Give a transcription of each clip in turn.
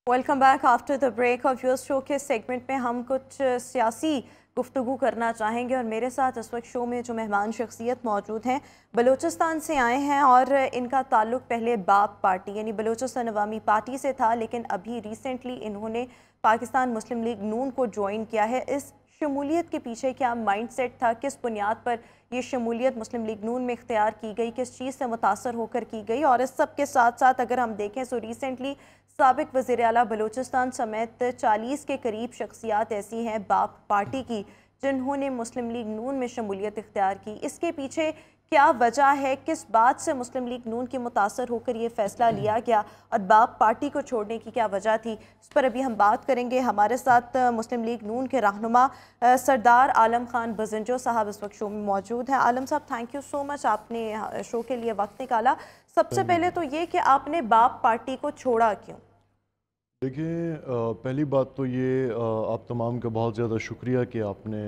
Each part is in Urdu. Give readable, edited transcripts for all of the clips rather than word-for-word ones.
Welcome back after the break اور ویورز شو کے سیگمنٹ میں ہم کچھ سیاسی گفتگو کرنا چاہیں گے، اور میرے ساتھ اس وقت شو میں جو مہمان شخصیت موجود ہیں بلوچستان سے آئے ہیں، اور ان کا تعلق پہلے باپ پارٹی یعنی بلوچستان عوامی پارٹی سے تھا، لیکن ابھی ریسنٹلی انہوں نے پاکستان مسلم لیگ نون کو جوائن کیا ہے۔ اس شمولیت کے پیچھے کیا مائنڈ سیٹ تھا، کس بنیاد پر یہ شمولیت مسلم لیگ نون میں اختیار کی گئی، کس چیز سے متاثر ہو کر کی گئی؟ اور اس سب کے ساتھ ساتھ اگر ہم دیکھیں تو ریسنٹلی سابق وزیر اعلیٰ بلوچستان سمیت 40 کے قریب شخصیات ایسی ہیں باپ پارٹی کی جنہوں نے مسلم لیگ نون میں شمولیت اختیار کی۔ اس کے پیچھے کیا وجہ ہے، کس بات سے مسلم لیگ نون کے متاثر ہو کر یہ فیصلہ لیا گیا، اور باپ پارٹی کو چھوڑنے کی کیا وجہ تھی، اس پر ابھی ہم بات کریں گے۔ ہمارے ساتھ مسلم لیگ نون کے رہنما سردار عالم خان بزنجو صاحب اس وقت شو میں موجود ہیں۔ عالم صاحب، تھینک یو سو مچ، آپ نے شو کے لیے وقت نکالا۔ سب سے پہلے تو یہ کہ آپ نے باپ پارٹی کو چھوڑا کیوں؟ دیکھیں، پہلی بات تو یہ آپ تمام کا بہت زیادہ شکریہ کہ آپ نے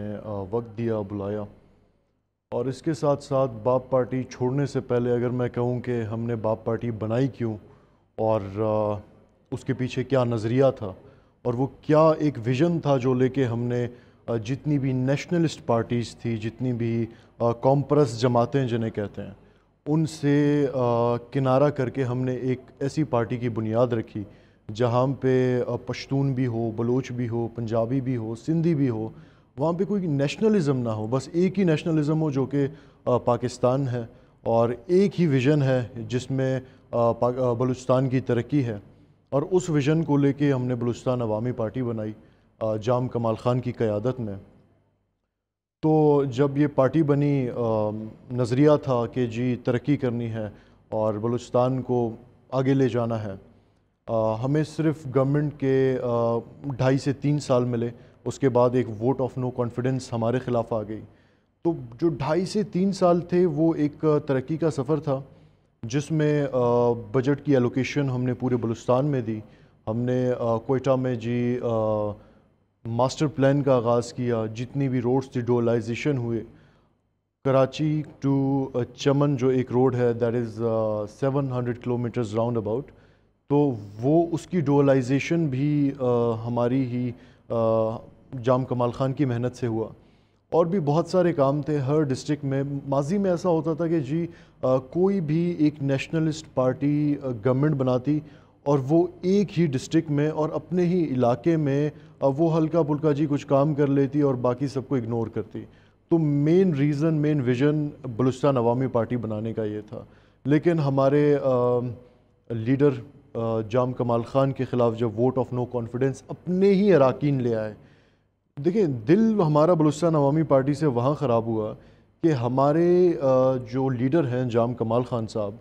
وقت دیا، بلایا، اور اس کے ساتھ ساتھ باپ پارٹی چھوڑنے سے پہلے اگر میں کہوں کہ ہم نے باپ پارٹی بنائی کیوں اور اس کے پیچھے کیا نظریہ تھا اور وہ کیا ایک ویژن تھا جو لے کے ہم نے جتنی بھی نیشنلسٹ پارٹیز تھی، جتنی بھی کامپرس جماعتیں جنہیں کہتے ہیں، ان سے کنارہ کر کے ہم نے ایک ایسی پارٹی کی بنیاد رکھی جہاں پہ پشتون بھی ہو، بلوچ بھی ہو، پنجابی بھی ہو، سندھی بھی ہو، وہاں پہ کوئی نیشنلزم نہ ہو، بس ایک ہی نیشنلزم ہو جو کہ پاکستان ہے، اور ایک ہی ویژن ہے جس میں بلوچستان کی ترقی ہے، اور اس ویژن کو لے کے ہم نے بلوچستان عوامی پارٹی بنائی جام کمال خان کی قیادت میں۔ تو جب یہ پارٹی بنی، نظریہ تھا کہ جی ترقی کرنی ہے اور بلوچستان کو آگے لے جانا ہے۔ ہمیں صرف گورنمنٹ کے 2.5 سے 3 سال ملے، اس کے بعد ایک ووٹ آف نو کانفیڈنس ہمارے خلاف آ گئی۔ تو جو 2.5 سے 3 سال تھے وہ ایک ترقی کا سفر تھا جس میں بجٹ کی ایلوکیشن ہم نے پورے بلوچستان میں دی۔ ہم نے کوئٹہ میں ماسٹر پلان کا آغاز کیا، جتنی بھی روڈز تھی ڈولائزیشن ہوئے۔ کراچی ٹو چمن جو ایک روڈ ہے that is 700 kilometres round about, تو وہ اس کی ڈولائزیشن بھی ہماری ہی جام کمال خان کی محنت سے ہوا، اور بھی بہت سارے کام تھے ہر ڈسٹرکٹ میں۔ ماضی میں ایسا ہوتا تھا کہ جی کوئی بھی ایک نیشنلسٹ پارٹی گورنمنٹ بناتی اور وہ ایک ہی ڈسٹرکٹ میں اور اپنے ہی علاقے میں وہ ہلکا پھلکا جی کچھ کام کر لیتی اور باقی سب کو اگنور کرتی۔ تو مین ویژن بلوچستان عوامی پارٹی بنانے کا یہ تھا، لیکن ہمارے لیڈر جام کمال خان کے خلاف جب ووٹ آف نو کانفیڈنس اپنے ہی اراکین لے آئے، دیکھیں دل ہمارا بلوچستان عوامی پارٹی سے وہاں خراب ہوا کہ ہمارے جو لیڈر ہیں جام کمال خان صاحب،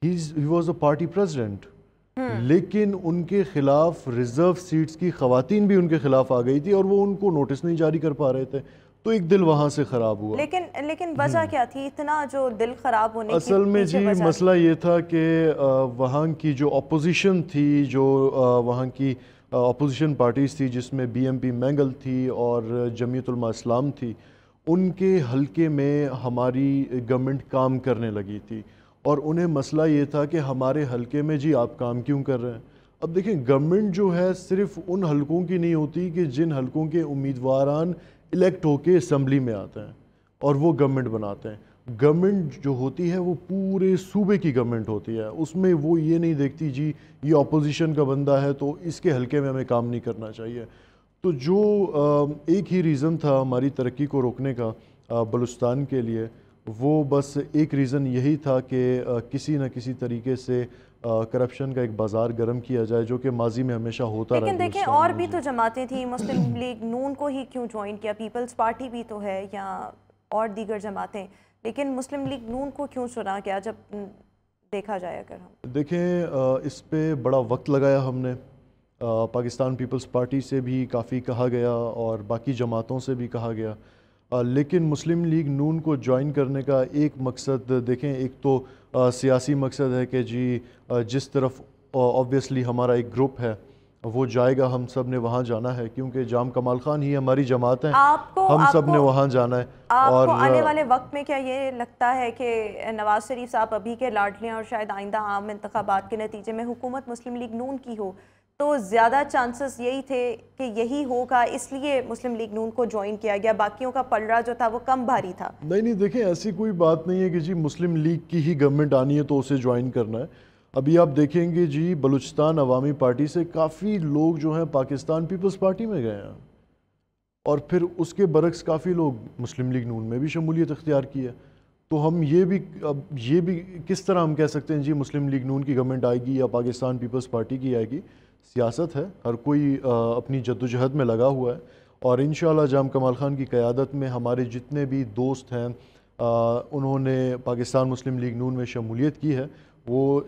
he was a party president, لیکن ان کے خلاف ریزرو سیٹس کی خواتین بھی ان کے خلاف آ گئی تھی اور وہ ان کو نوٹس نہیں جاری کر پا رہے تھے، تو ایک دل وہاں سے خراب ہوا۔ لیکن وجہ کیا تھی اتنا جو دل خراب ہونے کی؟ اصل میں جی مسئلہ یہ تھا کہ وہاں کی جو اپوزیشن تھی، جو وہاں کی اپوزیشن پارٹیز تھی جس میں بی ایم پی مینگل تھی اور جمعیت علماء اسلام تھی، ان کے حلقے میں ہماری گورنمنٹ کام کرنے لگی تھی، اور انہیں مسئلہ یہ تھا کہ ہمارے حلقے میں جی آپ کام کیوں کر رہے ہیں؟ اب دیکھیں گورنمنٹ جو ہے صرف ان حلقوں کی نہیں ہوتی کہ جن حلقوں کے امیدواران الیکٹ ہو کے اسمبلی میں آتے ہیں اور وہ گورنمنٹ بناتے ہیں۔ گورنمنٹ جو ہوتی ہے وہ پورے صوبے کی گورنمنٹ ہوتی ہے، اس میں وہ یہ نہیں دیکھتی جی یہ اپوزیشن کا بندہ ہے تو اس کے حلقے میں ہمیں کام نہیں کرنا چاہیے۔ تو جو ایک ہی ریزن تھا ہماری ترقی کو روکنے کا بلوچستان کے لیے، وہ بس ایک ریزن یہی تھا کہ کسی نہ کسی طریقے سے کرپشن کا ایک بازار گرم کیا جائے، جو کہ ماضی میں ہمیشہ ہوتا رہا۔ لیکن دیکھیں اور بھی تو جماعتیں تھیں، مسلم لیگ نون کو ہی کیوں جوائن کیا؟ پیپلز پارٹی بھی تو ہے یا اور دیگر جماعتیں، لیکن مسلم لیگ نون کو کیوں چنا گیا جب دیکھا جائے؟ اگر ہم دیکھیں اس پہ بڑا وقت لگایا ہم نے، پاکستان پیپلز پارٹی سے بھی کافی کہا گیا اور باقی جماعتوں سے بھی کہا گیا، لیکن مسلم لیگ نون کو جوائن کرنے کا ایک مقصد دیکھیں، ایک تو سیاسی مقصد ہے کہ جی جس طرف آبویسلی ہمارا ایک گروپ ہے وہ جائے گا، ہم سب نے وہاں جانا ہے، کیونکہ جام کمال خان ہی ہماری جماعت ہے، آپ ہم سب نے وہاں جانا ہے۔ آپ اور کو آنے والے وقت میں کیا یہ لگتا ہے کہ نواز شریف صاحب ابھی کے لاڈلے اور شاید آئندہ عام انتخابات کے نتیجے میں حکومت مسلم لیگ نون کی ہو، تو زیادہ چانسز یہی تھے کہ یہی ہوگا، اس لیے مسلم لیگ نون کو جوائن کیا گیا، باقیوں کا پلڑا جو تھا وہ کم بھاری تھا؟ نہیں دیکھیں، ایسی کوئی بات نہیں ہے کہ جی مسلم لیگ کی ہی گورنمنٹ آنی ہے تو اسے جوائن کرنا ہے۔ ابھی آپ دیکھیں گے جی بلوچستان عوامی پارٹی سے کافی لوگ جو ہیں پاکستان پیپلز پارٹی میں گئے ہیں، اور پھر اس کے برعکس کافی لوگ مسلم لیگ نون میں بھی شمولیت اختیار کی ہے۔ تو ہم یہ بھی کس طرح ہم کہہ سکتے ہیں جی مسلم لیگ نون کی گورنمنٹ آئے گی یا پاکستان پیپلز پارٹی کی آئے گی؟ سیاست ہے، ہر کوئی اپنی جد و جہد میں لگا ہوا ہے، اور انشاءاللہ جام کمال خان کی قیادت میں ہمارے جتنے بھی دوست ہیں انہوں نے پاکستان مسلم لیگ نون میں شمولیت کی ہے، وہ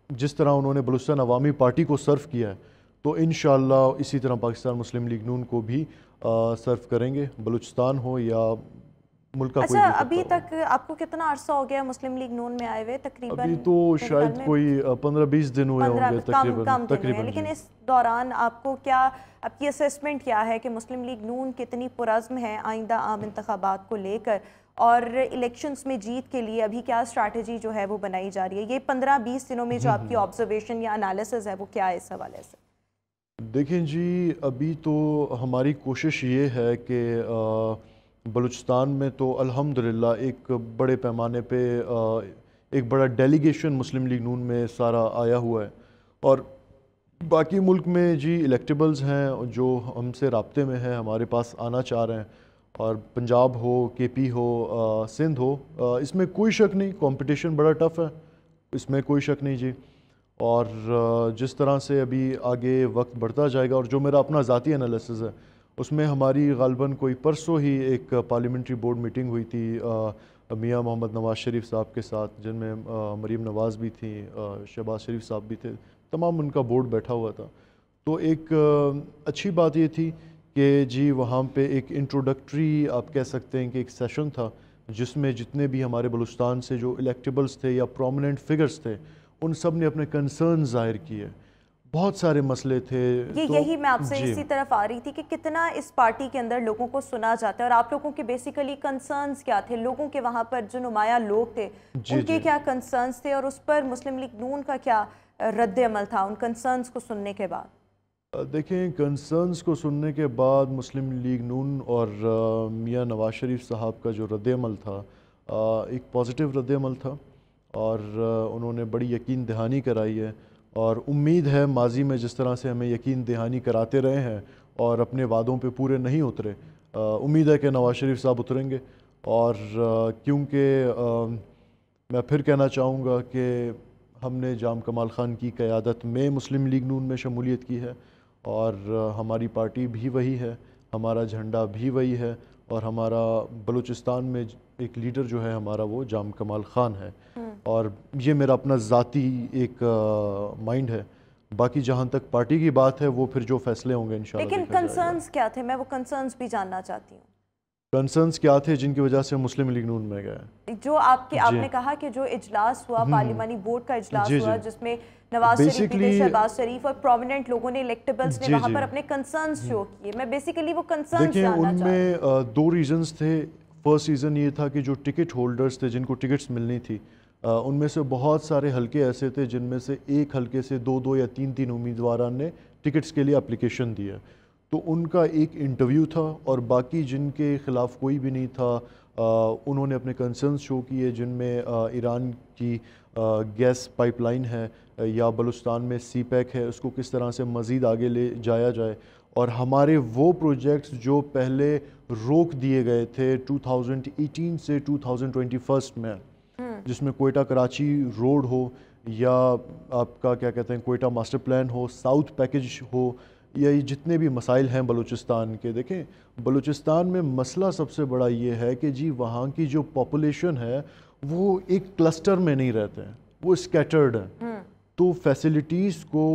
جس طرح انہوں نے بلوچستان عوامی پارٹی کو سرو کیا ہے تو انشاءاللہ اسی طرح پاکستان مسلم لیگ نون کو بھی سرو کریں گے، بلوچستان ہو یا ملک کا کوئی بھی اچھا، خطہ ابھی ہو۔ تک آپ کو کتنا عرصہ ہو گیا مسلم لیگ نون میں آئے ہوئے؟ تقریباً ابھی تو شاید کوئی 15-20 دن ہوئے ہوں گے کم دن ہوئے ہیں، تقریباً۔ لیکن اس دوران آپ کو کیا، آپ کی اسیسمنٹ کیا ہے کہ مسلم لیگ نون کتنی پرعزم ہے آئندہ عام انتخابات کو لے کر، اور الیکشنز میں جیت کے لیے ابھی کیا اسٹریٹجی جو ہے وہ بنائی جا رہی ہے؟ یہ 15-20 دنوں میں جو آپ کی آبزرویشن یا انالیسز ہے وہ کیا ہے اس حوالے سے؟ دیکھیں جی، ابھی تو ہماری کوشش یہ ہے کہ بلوچستان میں تو الحمدللہ ایک بڑے پیمانے پہ ایک بڑا ڈیلیگیشن مسلم لیگ نون میں سارا آیا ہوا ہے، اور باقی ملک میں جی الیکٹیبلز ہیں جو ہم سے رابطے میں ہیں، ہمارے پاس آنا چاہ رہے ہیں، اور پنجاب ہو، کے پی ہو، سندھ ہو، اس میں کوئی شک نہیں، کمپٹیشن بڑا ٹف ہے، اس میں کوئی شک نہیں جی۔ اور جس طرح سے ابھی آگے وقت بڑھتا جائے گا، اور جو میرا اپنا ذاتی انالیسز ہے اس میں ہماری غالباً کوئی پرسوں ہی ایک پارلیمنٹری بورڈ میٹنگ ہوئی تھی میاں محمد نواز شریف صاحب کے ساتھ، جن میں مریم نواز بھی تھیں، شہباز شریف صاحب بھی تھے، تمام ان کا بورڈ بیٹھا ہوا تھا۔ تو ایک اچھی بات یہ تھی کہ جی وہاں پہ ایک انٹروڈکٹری آپ کہہ سکتے ہیں کہ ایک سیشن تھا، جس میں جتنے بھی ہمارے بلوچستان سے جو الیکٹیبلز تھے یا پرومیننٹ فگرز تھے ان سب نے اپنے کنسرن ظاہر کیے، بہت سارے مسئلے تھے۔ یہی میں آپ سے اسی طرف آ رہی تھی کہ کتنا اس پارٹی کے اندر لوگوں کو سنا جاتا ہے، اور آپ لوگوں کے بیسیکلی کنسرنز کیا تھے؟ لوگوں کے وہاں پر جو نمایاں لوگ تھے ان کے کیا کنسرنز تھے، اور اس پر مسلم لیگ نون کا کیا رد عمل تھا ان کنسرنز کو سننے کے بعد؟ دیکھیں، کنسرنز کو سننے کے بعد مسلم لیگ نون اور میاں نواز شریف صاحب کا جو رد عمل تھا ایک پازیٹیو رد عمل تھا، اور انہوں نے بڑی یقین دہانی کرائی ہے، اور امید ہے ماضی میں جس طرح سے ہمیں یقین دہانی کراتے رہے ہیں اور اپنے وعدوں پہ پورے نہیں اترے، امید ہے کہ نواز شریف صاحب اتریں گے۔ اور کیونکہ میں پھر کہنا چاہوں گا کہ ہم نے جام کمال خان کی قیادت میں مسلم لیگ نون میں شمولیت کی ہے، اور ہماری پارٹی بھی وہی ہے، ہمارا جھنڈا بھی وہی ہے، اور ہمارا بلوچستان میں ایک لیڈر جو ہے ہمارا وہ جام کمال خان ہے، اور یہ میرا اپنا ذاتی ایک مائنڈ ہے۔ باقی جہاں تک پارٹی کی بات ہے وہ پھر جو فیصلے ہوں گے انشاءاللہ لیکن دیکھا جائے گا۔ کنسرنز کیا تھے؟ میں وہ کنسرنز بھی جاننا چاہتی ہوں۔ کنسرنز کیا تھے جن کی وجہ سے مسلم لیگ نون میں گئے؟ جو آپ نے کہا کہ جو اجلاس ہوا، پارلیمانی بورڈ کا اجلاس ہوا، جس میں نواز شریف بھی تھے، شہباز شریف اور پرومیننٹ لوگوں نے، الیکٹیبلز نے وہاں پر اپنے کنسرنز شو کیے، میں بیسیکلی وہ کنسرنز دیکھیں جاننا ان چاہتی ہوں۔ میں دو ریزنز تھے۔ فرسٹ ریزن یہ تھا کہ جو ٹکٹ ہولڈرز تھے جن کو ٹکٹس ملنی تھی، ان میں سے بہت سارے حلقے ایسے تھے جن میں سے ایک حلقے سے دو یا تین امیدواران نے ٹکٹس کے لیے اپلیکیشن دی ہے، تو ان کا ایک انٹرویو تھا، اور باقی جن کے خلاف کوئی بھی نہیں تھا انہوں نے اپنے کنسرنز شو کیے، جن میں ایران کی گیس پائپ لائن ہے یا بلوچستان میں سی پیک ہے، اس کو کس طرح سے مزید آگے لے جایا جائے، اور ہمارے وہ پروجیکٹس جو پہلے روک دیے گئے تھے 2018 سے 2021 میں، جس میں کوئٹہ کراچی روڈ ہو، یا آپ کا کیا کہتے ہیں کوئٹہ ماسٹر پلان ہو، ساؤتھ پیکج ہو، یا یہ جتنے بھی مسائل ہیں بلوچستان کے۔ دیکھیں بلوچستان میں مسئلہ سب سے بڑا یہ ہے کہ جی وہاں کی جو پاپولیشن ہے وہ ایک کلسٹر میں نہیں رہتے ہیں، وہ اسکیٹرڈ ہیں، تو فیسلٹیز کو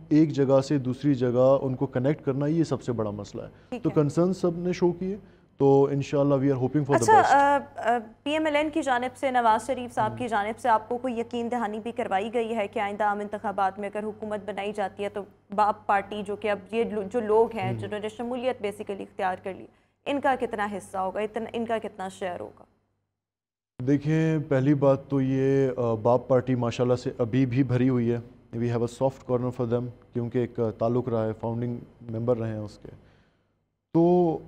ایک جگہ سے دوسری جگہ ان کو کنیکٹ کرنا یہ سب سے بڑا مسئلہ ہے۔ تو کنسرن سب نے شو کیے، تو انشاءاللہ we are hoping for the best. P M L N کی جانب سے، نواز شریف صاحب کی جانب سے آپ کو کوئی یقین دہانی بھی کروائی گئی ہے کہ آئندہ عام انتخابات میں اگر حکومت بنائی جاتی ہے تو باپ پارٹی جو کہ اب یہ جو لوگ ہیں جنہوں نے شمولیت بیسیکلی اختیار کر لی، ان کا کتنا حصہ ہوگا، ان کا کتنا شیئر ہوگا؟ دیکھیں پہلی بات تو یہ باپ پارٹی ماشاءاللہ سے ابھی بھی بھری ہوئی ہے، we have a soft corner for them, کیونکہ ایک تعلق رہا ہے، فاؤنڈنگ ممبر رہے ہیں اس کے، تو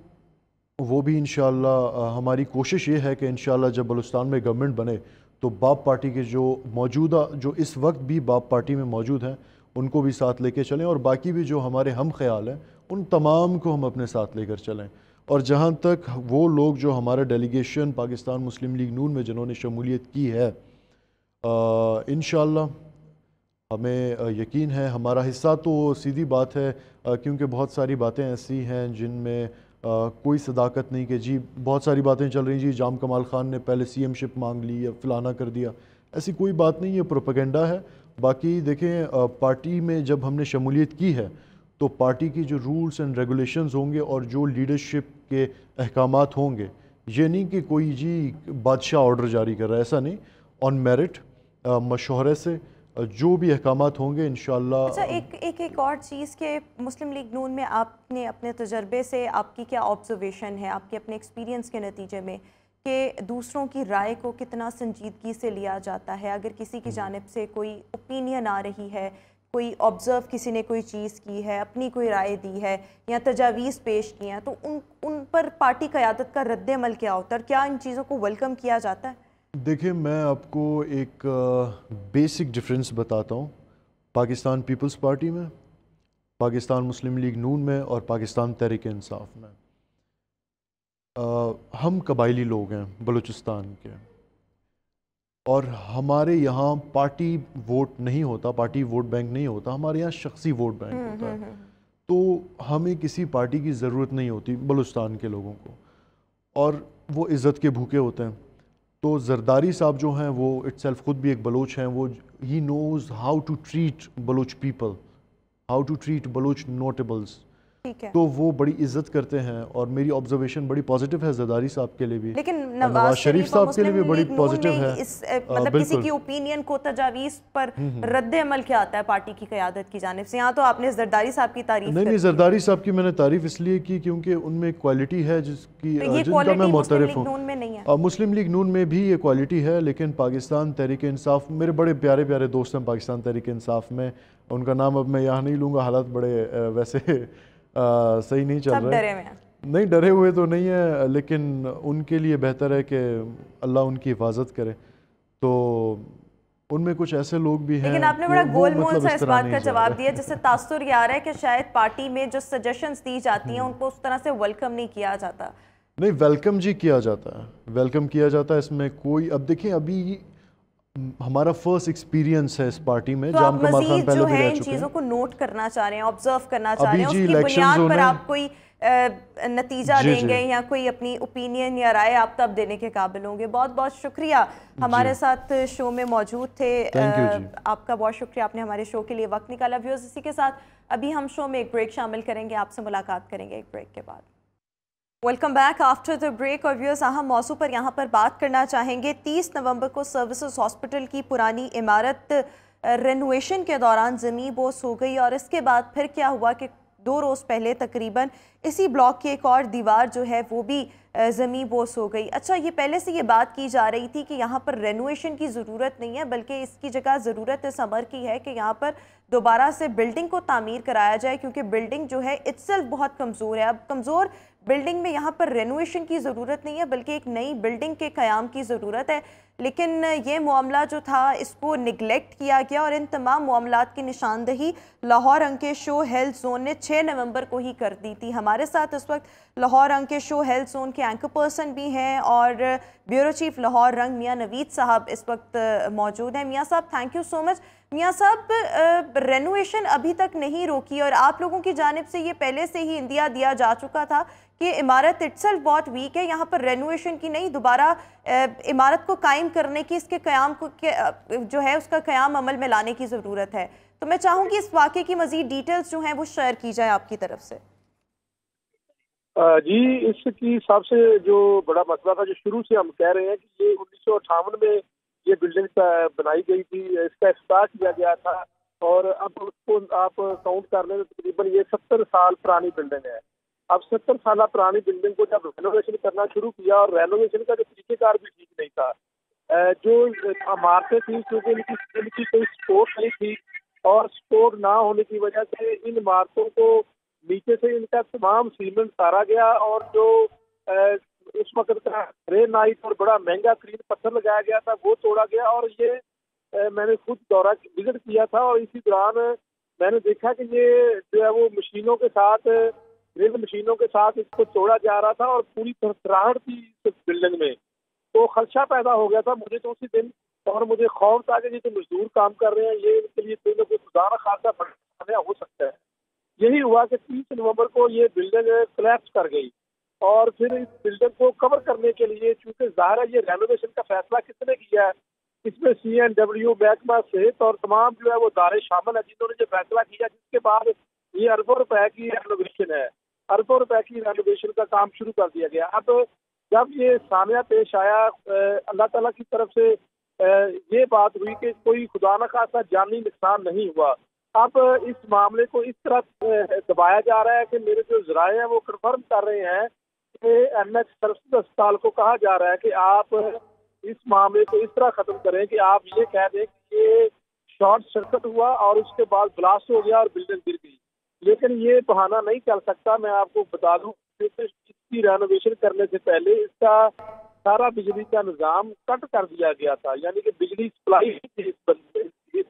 وہ بھی انشاءاللہ ہماری کوشش یہ ہے کہ انشاءاللہ جب بلوچستان میں گورنمنٹ بنے تو باپ پارٹی کے جو موجودہ جو اس وقت بھی باپ پارٹی میں موجود ہیں ان کو بھی ساتھ لے کے چلیں، اور باقی بھی جو ہمارے ہم خیال ہیں ان تمام کو ہم اپنے ساتھ لے کر چلیں۔ اور جہاں تک وہ لوگ جو ہمارے ڈیلیگیشن پاکستان مسلم لیگ نون میں جنہوں نے شمولیت کی ہے، انشاءاللہ ہمیں یقین ہے ہمارا حصہ تو سیدھی بات ہے، کیونکہ بہت ساری باتیں ایسی ہیں جن میں کوئی صداقت نہیں کہ جی بہت ساری باتیں چل رہی جی جام کمال خان نے پہلے سی ایم شپ مانگ لی یا فلانا کر دیا، ایسی کوئی بات نہیں، یہ پروپیگنڈا ہے۔ باقی دیکھیں پارٹی میں جب ہم نے شمولیت کی ہے تو پارٹی کی جو رولز اینڈ ریگولیشنز ہوں گے اور جو لیڈرشپ کے احکامات ہوں گے، یہ نہیں کہ کوئی جی بادشاہ آرڈر جاری کر رہا ہے، ایسا نہیں، آن میرٹ مشورے سے جو بھی احکامات ہوں گے انشاءاللہ۔ اچھا ایک اور چیز کہ مسلم لیگ نون میں آپ نے اپنے تجربے سے آپ کی کیا آبزرویشن ہے، آپ کے اپنے ایکسپیرینس کے نتیجے میں، کہ دوسروں کی رائے کو کتنا سنجیدگی سے لیا جاتا ہے؟ اگر کسی کی جانب سے کوئی اوپینین آ رہی ہے، کوئی آبزرو کسی نے کوئی چیز کی ہے، اپنی کوئی رائے دی ہے یا تجاویز پیش کی ہیں، تو ان پر پارٹی قیادت کا رد عمل کیا ہوتا ہے اور کیا ان چیزوں کو ویلکم کیا جاتا ہے؟ دیکھیں میں آپ کو ایک بیسک ڈفرینس بتاتا ہوں، پاکستان پیپلز پارٹی میں، پاکستان مسلم لیگ نون میں اور پاکستان تحریک انصاف میں، ہم قبائلی لوگ ہیں بلوچستان کے، اور ہمارے یہاں پارٹی ووٹ نہیں ہوتا، پارٹی ووٹ بینک نہیں ہوتا، ہمارے یہاں شخصی ووٹ بینک ہوتا ہے، تو ہمیں کسی پارٹی کی ضرورت نہیں ہوتی بلوچستان کے لوگوں کو، اور وہ عزت کے بھوکے ہوتے ہیں۔ تو زرداری صاحب جو ہیں وہ اٹ سیلف خود بھی ایک بلوچ ہیں، وہ ہی knows how to treat Baloch people, how to treat Baloch notables, تو وہ بڑی عزت کرتے ہیں، اور میری آبزرویشن بڑی پازیٹیو ہے زرداری صاحب کے لیے بھی، لیکن نواز شریف صاحب کے لیے بھی بڑی پازیٹیو ہے، مطلب کسی کی اوپینین کو تجاویز پر رد عمل کیا آتا ہے پارٹی کی قیادت کی جانب سے؟ یہاں تو آپ نے زرداری صاحب کی تعریف نہیں زرداری صاحب کی میں نے تعریف اس لیے کی کیونکہ ان میں کوالٹی ہے جن کا میں معترف ہوں۔ مسلم لیگ نون میں بھی یہ کوالٹی ہے، لیکن پاکستان تحریک انصاف، میرے بڑے پیارے پیارے دوست ہیں پاکستان تحریک انصاف میں، ان کا نام اب میں یہاں نہیں لوں گا، حالات بڑے ویسے صحیح نہیں چل رہے، نہیں ڈرے ہوئے تو نہیں ہے، لیکن ان کے لیے بہتر ہے کہ اللہ ان کی حفاظت کرے، تو ان میں کچھ ایسے لوگ بھی ہیں۔ لیکن آپ نے بڑا گول مول سا اس بات کا جواب دیا جس سے تاثر یہ آ رہا ہے کہ شاید پارٹی میں جو سجیشنز دی جاتی ہیں ان کو اس طرح سے ویلکم نہیں کیا جاتا۔ نہیں ویلکم جی کیا جاتا ہے، ویلکم کیا جاتا ہے، اس میں کوئی، اب دیکھیں ابھی ہمارا فرسٹ ایکسپیرینس ہے اس پارٹی میں، جام کمال خان پہلے بھی رہ چکے ہیں، ان چیزوں کو نوٹ کرنا چاہ رہے ہیں، آبزرو کرنا چاہ رہے ہیں، اس جی کی بنیاد پر آپ کوئی نتیجہ دیں گے یا کوئی اپنی اوپینین یا رائے آپ تب دینے کے قابل ہوں گے۔ بہت بہت شکریہ ہمارے ساتھ شو میں موجود تھے، آپ کا بہت شکریہ، آپ نے ہمارے شو کے لیے وقت نکالا۔ ویورز اسی کے ساتھ ابھی ہم شو میں ایک بریک شامل کریں گے، آپ سے ملاقات کریں گے ایک بریک کے بعد۔ Welcome back after the break, اور ویورز اہم موضوع پر یہاں پر بات کرنا چاہیں گے۔ 30 نومبر کو سروسز ہاسپٹل کی پرانی عمارت رینویشن کے دوران زمین بوس ہو گئی، اور اس کے بعد پھر کیا ہوا کہ 2 روز پہلے تقریباً اسی بلاک کی ایک اور دیوار جو ہے وہ بھی زمین بوس ہو گئی۔ اچھا یہ پہلے سے یہ بات کی جا رہی تھی کہ یہاں پر رینویشن کی ضرورت نہیں ہے، بلکہ اس کی جگہ ضرورت اس امر کی ہے کہ یہاں پر دوبارہ سے بلڈنگ کو تعمیر کرایا جائے، کیونکہ بلڈنگ جو ہے اٹسیلف بہت کمزور ہے۔ اب کمزور بلڈنگ میں یہاں پر رینویشن کی ضرورت نہیں ہے، بلکہ ایک نئی بلڈنگ کے قیام کی ضرورت ہے، لیکن یہ معاملہ جو تھا اس کو نگلیکٹ کیا گیا، اور ان تمام معاملات کی نشاندہی لاہور انکیشو ہیلتھ زون نے 6 نومبر کو ہی کر دی تھی۔ ہمارے ساتھ اس وقت لاہور انکیشو ہیلتھ زون کے اینکر پرسن بھی ہیں اور بیورو چیف لاہور رنگ میاں نوید صاحب اس وقت موجود ہیں۔ میاں صاحب تھینک یو سو مچ۔ میاں صاحب رینویشن ابھی تک نہیں روکی، اور آپ لوگوں کی جانب سے یہ پہلے سے ہی اندیا دیا جا چکا تھا کہ عمارت اٹسیلف بہت ویک ہے، یہاں پر رینویشن کی نہیں، دوبارہ عمارت کو قائم کرنے کی، اس کے قیام کو جو ہے اس کا قیام عمل میں لانے کی ضرورت ہے۔ تو میں چاہوں گی اس واقعے کی مزید ڈیٹیلز جو ہیں وہ شیئر کی جائے آپ کی طرف سے۔ جی، اس کی سب سے جو بڑا مسئلہ تھا، جو شروع سے ہم کہہ رہے ہیں کہ یہ 1958 میں یہ بلڈنگ بنائی گئی تھی، اس کا افتتاح کیا گیا تھا، اور اب اس کو آپ کاؤنٹ کر لیں تو تقریباً یہ 70 سال پرانی بلڈنگ ہے۔ اب 70 سالہ پرانی بلڈنگ کو جب رینوویشن کرنا شروع کیا، اور رینوویشن کا جو طریقہ کار بھی ٹھیک نہیں تھا، جو عمارتیں تھیں کیونکہ ان کی کوئی سپورٹ نہیں تھی، اور سپورٹ نہ ہونے کی وجہ سے ان عمارتوں کو نیچے سے ان کا تمام سیمنٹ اتارا گیا، اور جو اس وقت کا گرینائٹ اور بڑا مہنگا ترین پتھر لگایا گیا تھا وہ توڑا گیا، اور یہ میں نے خود دورہ وزٹ کیا تھا، اور اسی دوران میں نے دیکھا کہ یہ جو ہے وہ مشینوں کے ساتھ، ڈرل مشینوں کے ساتھ اس کو توڑا جا رہا تھا، اور پوری تھرتراہٹ تھی اس بلڈنگ میں۔ تو خدشہ پیدا ہو گیا تھا مجھے تو اسی دن، اور مجھے خوف تھا کہ یہ تو مزدور کام کر رہے ہیں، یہ ان کے لیے کوئی نہ کوئی خدا نہ خاصا بڑا ہو سکتا ہے۔ یہی ہوا کہ 30 نومبر کو یہ بلڈنگ کلیپس کر گئی، اور پھر اس بلڈنگ کو کور کرنے کے لیے، چونکہ ظاہر ہے یہ رینوویشن کا فیصلہ کس نے کیا ہے، اس میں CNW، محکمہ صحت اور تمام جو ہے وہ ادارے شامل ہیں جنہوں نے یہ فیصلہ کیا، جس کے بعد یہ اربوں روپے کی رینوویشن ہے، اربوں روپے کی رینوویشن کا کام شروع کر دیا گیا۔ اب جب یہ سامعہ پیش آیا، اللہ تعالیٰ کی طرف سے یہ بات ہوئی کہ کوئی خدا نخواستہ جانی نقصان نہیں ہوا۔ اب اس معاملے کو اس طرح دبایا جا رہا ہے کہ میرے جو ذرائع ہیں وہ کنفرم کر رہے ہیں کہ MS سرسد اسپتال کو کہا جا رہا ہے کہ آپ اس معاملے کو اس طرح ختم کریں کہ آپ یہ کہہ دیں کہ یہ شارٹ سرکٹ ہوا اور اس کے بعد بلاسٹ ہو گیا اور بلڈنگ گر گئی، لیکن یہ بہانہ نہیں چل سکتا۔ میں آپ کو بتا دوں کہ اس کی رینوویشن کرنے سے پہلے اس کا سارا بجلی کا نظام کٹ کر دیا گیا تھا، یعنی کہ بجلی سپلائی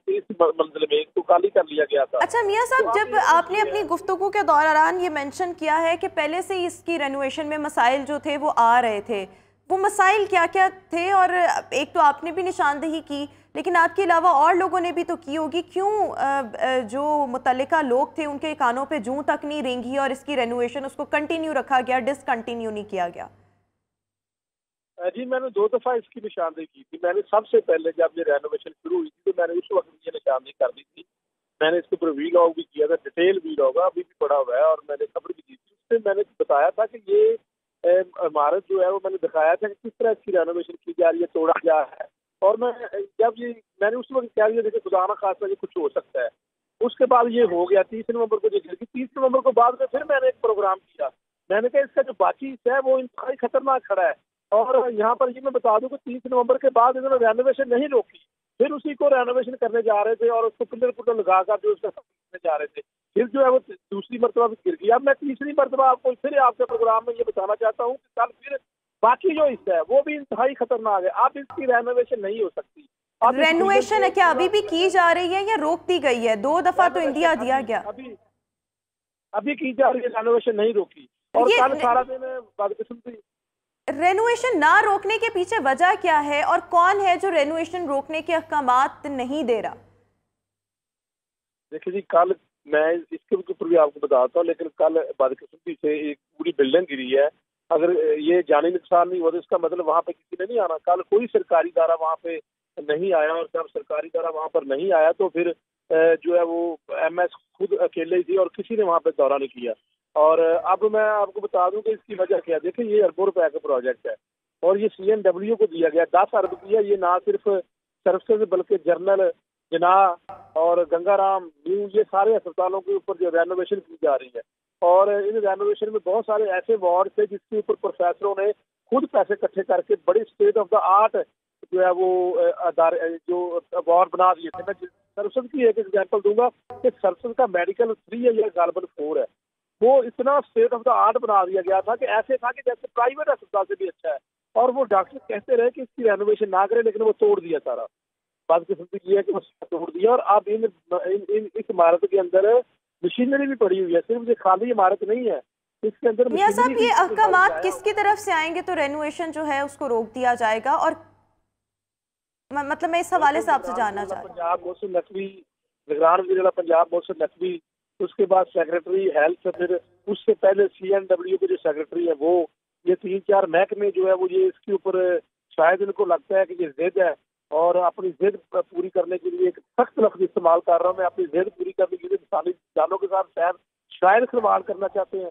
اس منزل میں اس کو خالی کر لیا گیا تھا۔ اچھا میاں صاحب، جب آپ نے اپنی گفتگو کے دوران یہ مینشن کیا ہے کہ پہلے سے ہی اس کی رینوویشن میں مسائل جو تھے وہ آ رہے تھے، وہ مسائل کیا کیا تھے؟ اور ایک تو آپ نے بھی نشاندہی کی، لیکن آپ کے علاوہ اور لوگوں نے بھی تو کی ہوگی، کیوں جو متعلقہ لوگ تھے ان کے کانوں پہ جوں تک نہیں رینگی اور اس کی رینوویشن اس کو کنٹینیو رکھا گیا، ڈسکنٹینیو نہیں کیا گیا؟ جی، میں نے 2 دفعہ اس کی نشاندہی کی تھی۔ میں نے سب سے پہلے جب یہ رینوویشن شروع ہوئی تھی تو میں نے اس وقت یہ نشاندہی کر دی تھی، میں نے اس کے اوپر ویلاگ بھی کیا تھا، ڈیٹیل ویلاگ ابھی بھی پڑا ہوا ہے، اور میں نے خبر بھی دی تھی۔ اس میں میں نے بتایا تھا کہ یہ عمارت جو ہے وہ میں نے دکھایا تھا کہ کس طرح اس کی رینوویشن کی جا رہی ہے، توڑا گیا ہے، اور میں نے اس وقت کہہ دیا دیکھیں خدا نہ خاصا یہ کچھ ہو سکتا ہے۔ اس کے بعد یہ ہو گیا 30 نومبر کو، 30 نومبر کو بعد میں پھر میں نے ایک پروگرام کیا، میں نے کہا اس کا جو باقی حصہ ہے وہ انتہائی خطرناک کھڑا ہے، اور یہاں پر یہ میں بتا دوں کہ 30 نومبر کے بعد انہوں نے رینوویشن نہیں روکی، پھر اسی کو رینوویشن کرنے جا رہے تھے، اور اس کو پلر لگا کر جو اس کا کرنے جا رہے تھے، پھر جو ہے وہ دوسری مرتبہ بھی گر گئی۔ اب میں تیسری مرتبہ آپ کو پھر آپ کے پروگرام میں یہ بتانا چاہتا ہوں کہ کل پھر باقی جو حصہ ہے وہ بھی انتہائی خطرناک ہے، اب اس کی رینوویشن نہیں ہو سکتی۔ رینوویشن کیا ابھی بھی کی جا رہی ہے یا روک دی گئی ہے؟ 2 دفعہ تو انڈیا دیا گیا، ابھی کی جا رہی ہے، رینوویشن نہیں روکی، اور کل سارا دن بدقسمتی۔ رینوویشن نہ روکنے کے پیچھے وجہ کیا ہے، اور کون ہے جو رینوویشن روکنے کے احکامات نہیں دے رہا؟ دیکھیں جی، کل میں اس کے اوپر بھی آپ کو بتاتا ہوں، لیکن کل بدقسمتی سے ایک پوری بلڈنگ گری ہے۔ اگر یہ جانی نقصان نہیں ہوا تو اس کا مطلب وہاں پہ کسی نے نہیں آنا۔ کل کوئی سرکاری ادارہ وہاں پہ نہیں آیا، اور جب سرکاری ادارہ وہاں پر نہیں آیا تو پھر جو ہے وہ MS خود اکیلے ہی تھی، اور کسی نے وہاں پہ دورہ نہیں کیا۔ اور اب میں آپ کو بتا دوں کہ اس کی وجہ کیا، دیکھیں یہ اربوں روپے کا پروجیکٹ ہے، اور یہ CNW کو دیا گیا 10 ارب دیا۔ یہ نہ صرف سروسز بلکہ جنرل، جناح اور گنگا رام نیو، یہ سارے اسپتالوں کے اوپر جو رینوویشن کی جا رہی ہے، اور ان رینوویشن میں بہت سارے ایسے وارڈ تھے جس کے اوپر پروفیسروں نے خود پیسے اکٹھے کر کے بڑے اسٹیٹ آف دا آرٹ جو ہے وہ ادارے جو وارڈ بنا دیے تھے۔ میں سرسد کی ایک ایگزامپل دوں گا کہ سرسد کا میڈیکل 3 ہے یا غالباً 4 ہے، وہ اتنا اسٹیٹ آف دا آرٹ بنا دیا گیا تھا کہ ایسے تھا کہ جیسے پرائیویٹ اسپتال سے بھی اچھا ہے، اور وہ ڈاکٹر کہتے رہے کہ اس کی رینوویشن نہ کرے، لیکن وہ توڑ دیا سارا۔ بات قسمتی یہ ہے کہ وہ توڑ دیا، اور اب اس عمارت کے اندر مشینری بھی پڑی ہوئی ہے، صرف یہ خالی عمارت نہیں ہے، اس کے اندر میاں صاحب یہ احکامات کس کی طرف سے آئیں گے تو رینوویشن جو ہے اس کو روک دیا جائے گا؟ اور مطلب میں اس حوالے سے آپ سے جاننا چاہتا ہوں۔ پنجاب محسن نقوی، نگران وزیر اعلیٰ پنجاب محسن نقوی، اس کے بعد سیکرٹری ہیلتھ، پھر اس سے پہلے CNW کے جو سیکرٹری ہے وہ، یہ 3-4 محکمے جو ہے وہ یہ اس کے اوپر شاید ان کو لگتا ہے کہ یہ ضد ہے، اور اپنی ضد پوری کرنے کے لیے ایک سخت لفظ استعمال کر رہا ہوں میں، اپنی ضد پوری کرنے کے لیے انسانی جانوں کے ساتھ شاید کھلواڑ کرنا چاہتے ہیں۔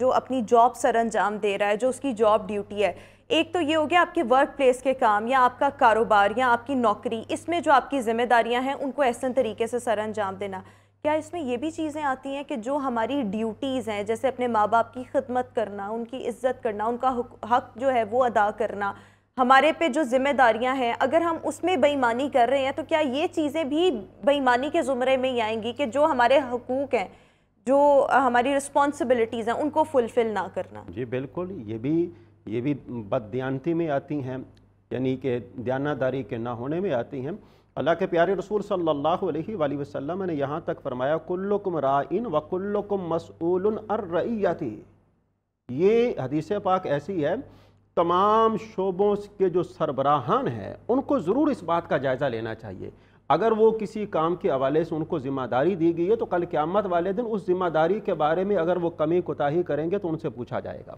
جو اپنی جاب سر انجام دے رہا ہے، جو اس کی جاب ڈیوٹی ہے، ایک تو یہ ہو گیا آپ کے ورک پلیس کے کام یا آپ کا کاروبار یا آپ کی نوکری، اس میں جو آپ کی ذمہ داریاں ہیں ان کو احسن طریقے سے سر انجام دینا. کیا اس میں یہ بھی چیزیں آتی ہیں کہ جو ہماری ڈیوٹیز ہیں، جیسے اپنے ماں باپ کی خدمت کرنا، ان کی عزت کرنا، ان کا حق جو ہے وہ ادا کرنا، ہمارے پہ جو ذمہ داریاں ہیں، اگر ہم اس میں بے ایمانی کر رہے ہیں تو کیا یہ چیزیں بھی بے ایمانی کے زمرے میں ہی آئیں گی کہ جو ہمارے حقوق ہیں، جو ہماری رسپانسبلٹیز ہیں، ان کو فلفل نہ کرنا؟ جی بالکل، یہ بھی بددیانتی میں آتی ہیں، یعنی کہ دیانتداری کے نہ ہونے میں آتی ہیں. اللہ کے پیارے رسول صلی اللہ علیہ وآلہ وسلم نے یہاں تک فرمایا کلکم رائن وکلکم مسئول عن رعیتہ. یہ حدیث پاک ایسی ہے، تمام شعبوں کے جو سربراہان ہیں ان کو ضرور اس بات کا جائزہ لینا چاہیے. اگر وہ کسی کام کے حوالے سے ان کو ذمہ داری دی گئی ہے تو کل قیامت والے دن اس ذمہ داری کے بارے میں اگر وہ کمی کوتاہی کریں گے تو ان سے پوچھا جائے گا.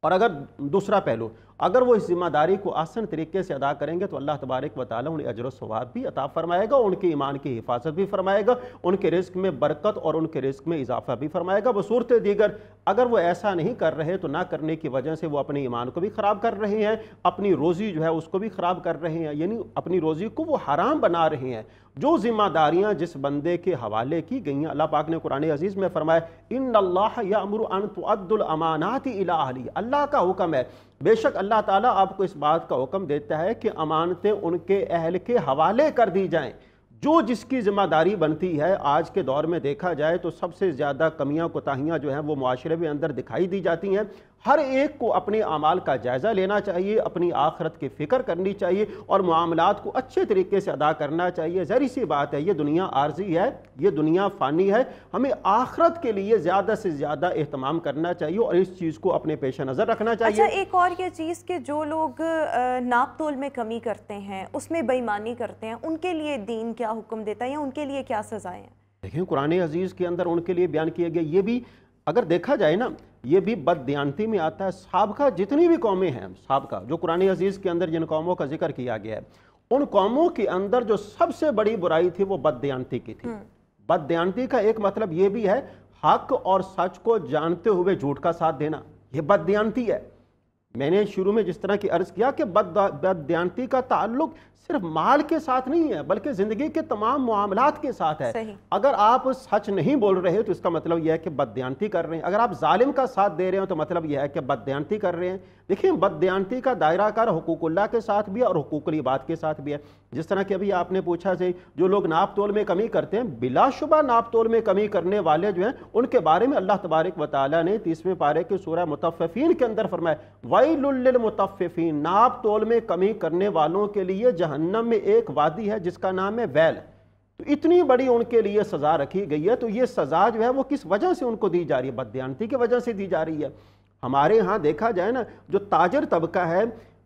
اور اگر دوسرا پہلو، اگر وہ اس ذمہ داری کو آسان طریقے سے ادا کریں گے تو اللہ تبارک و تعالیٰ انہیں اجر و ثواب بھی عطا فرمائے گا، ان کے ایمان کی حفاظت بھی فرمائے گا، ان کے رزق میں برکت اور ان کے رزق میں اضافہ بھی فرمائے گا. بصورت دیگر اگر وہ ایسا نہیں کر رہے تو نہ کرنے کی وجہ سے وہ اپنے ایمان کو بھی خراب کر رہے ہیں، اپنی روزی جو ہے اس کو بھی خراب کر رہے ہیں، یعنی اپنی روزی کو وہ حرام بنا رہے ہیں. جو ذمہ داریاں جس بندے کے حوالے کی گئی ہیں، اللہ پاک نے قرآن عزیز میں فرمایا ان اللہ یأمر ان تؤدوا الامانات الی اہلہا. اللہ کا حکم ہے، بے شک اللہ تعالیٰ آپ کو اس بات کا حکم دیتا ہے کہ امانتیں ان کے اہل کے حوالے کر دی جائیں. جو جس کی ذمہ داری بنتی ہے، آج کے دور میں دیکھا جائے تو سب سے زیادہ کمیاں کوتاہیاں جو ہیں وہ معاشرے میں اندر دکھائی دی جاتی ہیں. ہر ایک کو اپنے اعمال کا جائزہ لینا چاہیے، اپنی آخرت کی فکر کرنی چاہیے اور معاملات کو اچھے طریقے سے ادا کرنا چاہیے. ظاہر سی بات ہے، یہ دنیا عارضی ہے، یہ دنیا فانی ہے، ہمیں آخرت کے لیے زیادہ سے زیادہ اہتمام کرنا چاہیے اور اس چیز کو اپنے پیش نظر رکھنا چاہیے. اچھا، ایک اور یہ چیز کہ جو لوگ ناپ تول میں کمی کرتے ہیں، اس میں بے ایمانی کرتے ہیں، ان کے لیے دین کیا حکم دیتا ہے یا ان کے لیے کیا سزائیں ہیں؟ دیکھیں قرآن عزیز کے اندر ان کے لیے بیان کیے گئے، یہ بھی اگر دیکھا جائے نا، یہ بھی بددیانتی میں آتا ہے. سابقہ جتنی بھی قومیں ہیں، سابقہ جو قرآن عزیز کے اندر جن قوموں کا ذکر کیا گیا ہے، ان قوموں کے اندر جو سب سے بڑی برائی تھی وہ بددیانتی کی تھی. بددیانتی کا ایک مطلب یہ بھی ہے حق اور سچ کو جانتے ہوئے جھوٹ کا ساتھ دینا، یہ بددیانتی ہے. میں نے شروع میں جس طرح کی عرض کیا کہ بددیانتی کا تعلق صرف مال کے ساتھ نہیں ہے بلکہ زندگی کے تمام معاملات کے ساتھ ہے. اگر آپ سچ نہیں بول رہے تو اس کا مطلب یہ ہے کہ بددیانتی کر رہے ہیں. اگر آپ ظالم کا ساتھ دے رہے ہیں تو مطلب یہ ہے کہ بددیانتی کر رہے ہیں. دیکھیں بددیانتی کا دائرہ کار حقوق اللہ کے ساتھ بھی ہے اور حقوق العباد کے ساتھ بھی ہے. جس طرح کہ ابھی آپ نے پوچھا سے جو لوگ ناپ تول میں کمی کرتے ہیں، بلا شبہ ناپ تول میں کمی کرنے والے جو ہیں ان کے بارے میں اللہ تبارک و تعالیٰ نے 30ویں پارے کے سورہ مطففین کے اندر فرمایا وَيْلٌ لِّلْمُطَفِّفِينَ. ناپ تول میں کمی کرنے والوں کے لیے جہنم میں ایک وادی ہے جس کا نام ہے ویل. تو اتنی بڑی ان کے لیے سزا رکھی گئی ہے. تو یہ سزا جو ہے وہ کس وجہ سے ان کو دی جا رہی ہے؟ بددیانتی کی وجہ سے دی جا رہی ہے. ہمارے ہاں دیکھا جائے نا، جو تاجر طبقہ ہے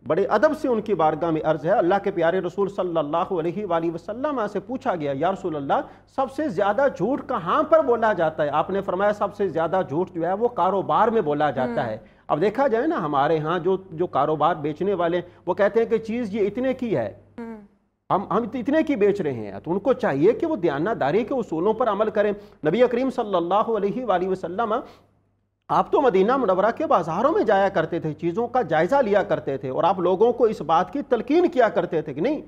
بڑے ادب سے ان کی بارگاہ میں عرض ہے. اللہ کے پیارے رسول صلی اللہ علیہ وآلہ وسلم سے پوچھا گیا یا رسول اللہ سب سے زیادہ جھوٹ کہاں پر بولا جاتا ہے؟ آپ نے فرمایا سب سے زیادہ جھوٹ جو ہے وہ کاروبار میں بولا جاتا ہے. اب دیکھا جائے نا، ہمارے ہاں جو کاروبار بیچنے والے وہ کہتے ہیں کہ چیز یہ اتنے کی ہے، ہم اتنے کی بیچ رہے ہیں، تو ان کو چاہیے کہ وہ دیانتداری کے اصولوں پر عمل کریں. نبی کریم صلی اللہ علیہ وآلہ وسلم آپ تو مدینہ منورہ کے بازاروں میں جایا کرتے تھے، چیزوں کا جائزہ لیا کرتے تھے اور آپ لوگوں کو اس بات کی تلقین کیا کرتے تھے کہ نہیں،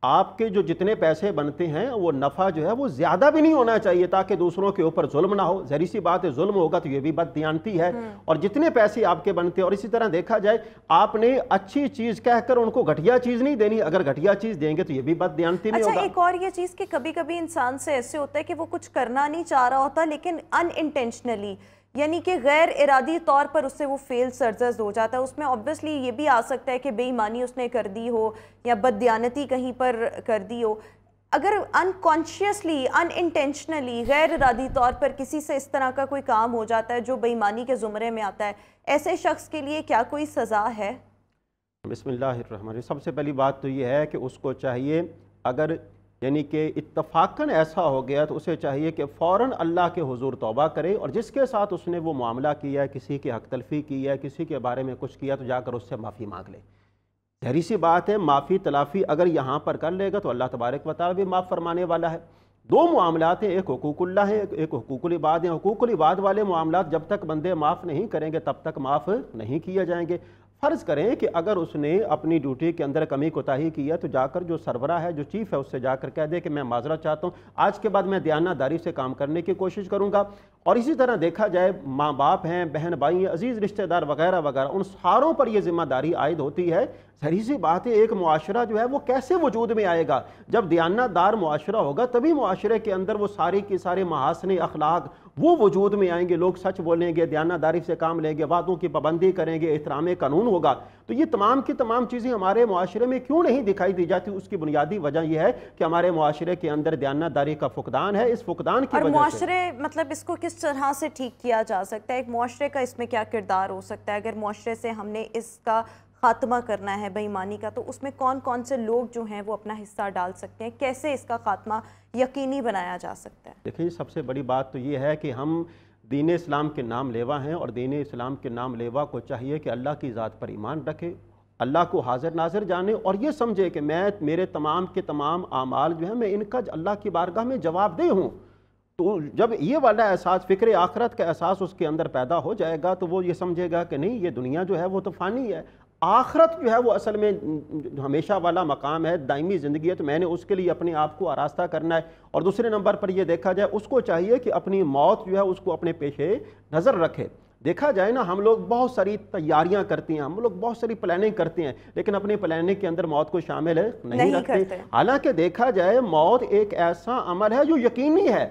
آپ کے جو جتنے پیسے بنتے ہیں وہ نفع جو ہے وہ زیادہ بھی نہیں ہونا چاہیے تاکہ دوسروں کے اوپر ظلم نہ ہو. ظاہر سی بات ہے ظلم ہوگا تو یہ بھی بددیانتی ہے. اور جتنے پیسے آپ کے بنتے ہیں، اور اسی طرح دیکھا جائے آپ نے اچھی چیز کہہ کر ان کو گھٹیا چیز نہیں دینی. اگر گھٹیا چیز دیں گے تو یہ بھی بددیانتی نہیں ہوگا. اچھا، ایک اور یہ چیز کہ کبھی کبھی انسان سے ایسے ہوتا ہے کہ وہ کچھ کرنا نہیں چاہ رہا ہوتا لیکن ان انٹینشنلی، یعنی کہ غیر ارادی طور پر اس سے وہ فیل سرزد ہو جاتا ہے. اس میں obviously یہ بھی آ سکتا ہے کہ بے ایمانی اس نے کر دی ہو یا بددیانتی کہیں پر کر دی ہو. اگر انکانشیسلی، ان انٹینشنلی، غیر ارادی طور پر کسی سے اس طرح کا کوئی کام ہو جاتا ہے جو بے ایمانی کے زمرے میں آتا ہے، ایسے شخص کے لیے کیا کوئی سزا ہے؟ بسم اللہ الرحمن الرحیم. سب سے پہلی بات تو یہ ہے کہ اس کو چاہیے، اگر یعنی کہ اتفاقاً ایسا ہو گیا تو اسے چاہیے کہ فوراً اللہ کے حضور توبہ کرے اور جس کے ساتھ اس نے وہ معاملہ کیا ہے، کسی کی حق تلفی کی ہے، کسی کے بارے میں کچھ کیا، تو جا کر اس سے معافی مانگ لے. ظاہری سی بات ہے معافی تلافی اگر یہاں پر کر لے گا تو اللہ تبارک و تعالیٰ بھی معاف فرمانے والا ہے. دو معاملات ہیں، ایک حقوق اللہ ہے، ایک حقوق العباد ہیں۔ حقوق العباد والے معاملات جب تک بندے معاف نہیں کریں گے تب تک معاف نہیں کیے جائیں گے۔ فرض کریں کہ اگر اس نے اپنی ڈیوٹی کے اندر کمی کوتاہی کی ہے تو جا کر جو سربراہ ہے، جو چیف ہے، اس سے جا کر کہہ دے کہ میں معذرت چاہتا ہوں، آج کے بعد میں دیانتداری سے کام کرنے کی کوشش کروں گا۔ اور اسی طرح دیکھا جائے ماں باپ ہیں، بہن بھائی ہیں، عزیز رشتہ دار وغیرہ وغیرہ، ان ساروں پر یہ ذمہ داری عائد ہوتی ہے۔ ظاہر سی بات ہے ایک معاشرہ جو ہے وہ کیسے وجود میں آئے گا؟ جب دیانتدار معاشرہ ہوگا تبھی معاشرے کے اندر وہ سارے کے سارے محاسن اخلاق وہ وجود میں آئیں گے، لوگ سچ بولیں گے، دیانتداری سے کام لیں گے، وعدوں کی پابندی کریں گے، احترام قانون ہوگا۔ تو یہ تمام کی تمام چیزیں ہمارے معاشرے میں کیوں نہیں دکھائی دی جاتی؟ اس کی بنیادی وجہ یہ ہے کہ ہمارے معاشرے کے اندر دیانتداری کا فقدان ہے۔ اس فقدان کی وجہ سے معاشرے مطلب اس کو کس طرح سے ٹھیک کیا جا سکتا ہے؟ ایک معاشرے کا اس میں کیا کردار ہو سکتا ہے؟ اگر معاشرے سے ہم نے اس کا خاتمہ کرنا ہے بے ایمانی کا، تو اس میں کون کون سے لوگ جو ہیں وہ اپنا حصہ ڈال سکتے ہیں؟ کیسے اس کا خاتمہ یقینی بنایا جا سکتا ہے؟ دیکھیں، سب سے بڑی بات تو یہ ہے کہ ہم دین اسلام کے نام لیوا ہیں، اور دین اسلام کے نام لیوا کو چاہیے کہ اللہ کی ذات پر ایمان رکھے، اللہ کو حاضر ناظر جانے، اور یہ سمجھے کہ میرے تمام کے تمام اعمال جو ہیں میں ان کا اللہ کی بارگاہ میں جواب دہ ہوں۔ تو جب یہ والا احساس، فکر آخرت کا احساس اس کے اندر پیدا ہو جائے گا تو وہ یہ سمجھے گا کہ نہیں، یہ دنیا جو ہے وہ تو فانی ہے، آخرت جو ہے وہ اصل میں ہمیشہ والا مقام ہے، دائمی زندگی ہے، تو میں نے اس کے لیے اپنے آپ کو آراستہ کرنا ہے۔ اور دوسرے نمبر پر یہ دیکھا جائے اس کو چاہیے کہ اپنی موت جو ہے اس کو اپنے پیش نظر رکھے۔ دیکھا جائے نا، ہم لوگ بہت ساری تیاریاں کرتے ہیں، ہم لوگ بہت ساری پلاننگ کرتے ہیں، لیکن اپنی پلاننگ کے اندر موت کو شامل نہیں رکھتے۔ حالانکہ دیکھا جائے موت ایک ایسا عمل ہے جو یقینی ہے،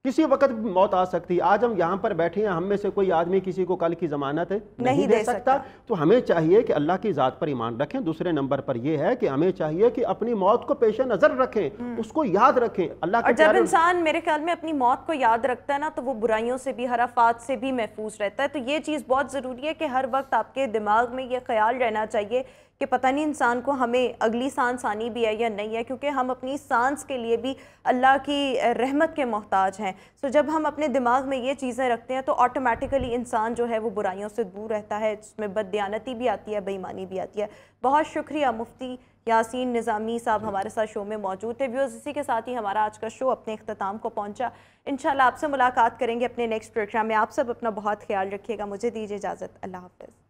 کسی وقت موت آ سکتی ہے۔ آج ہم یہاں پر بیٹھے ہیں، ہم میں سے کوئی آدمی کسی کو کل کی ضمانت نہیں دے سکتا۔ تو ہمیں چاہیے کہ اللہ کی ذات پر ایمان رکھیں۔ دوسرے نمبر پر یہ ہے کہ ہمیں چاہیے کہ اپنی موت کو پیش نظر رکھیں، اس کو یاد رکھیں۔ اللہ اور جب انسان میرے خیال میں اپنی موت کو یاد رکھتا ہے نا، تو وہ برائیوں سے بھی، حرافات سے بھی محفوظ رہتا ہے۔ تو یہ چیز بہت ضروری ہے کہ ہر وقت آپ کے دماغ میں یہ خیال رہنا چاہیے کہ پتہ نہیں انسان کو ہمیں اگلی سانس آنی بھی ہے یا نہیں ہے، کیونکہ ہم اپنی سانس کے لیے بھی اللہ کی رحمت کے محتاج ہیں۔ سو جب ہم اپنے دماغ میں یہ چیزیں رکھتے ہیں تو آٹومیٹیکلی انسان جو ہے وہ برائیوں سے دور رہتا ہے، اس میں بددیانتی بھی آتی ہے، بے ایمانی بھی آتی ہے۔ بہت شکریہ مفتی یاسین نظامی صاحب ہمارے ساتھ شو میں موجود تھے۔ ویورز، اسی کے ساتھ ہی ہمارا آج کا شو اپنے اختتام کو پہنچا۔ انشاءاللہ آپ سے ملاقات کریں گے اپنے نیکسٹ پروگرام میں۔ آپ سب اپنا بہت خیال رکھیے گا۔ مجھے دیجیے اجازت، اللہ حافظ۔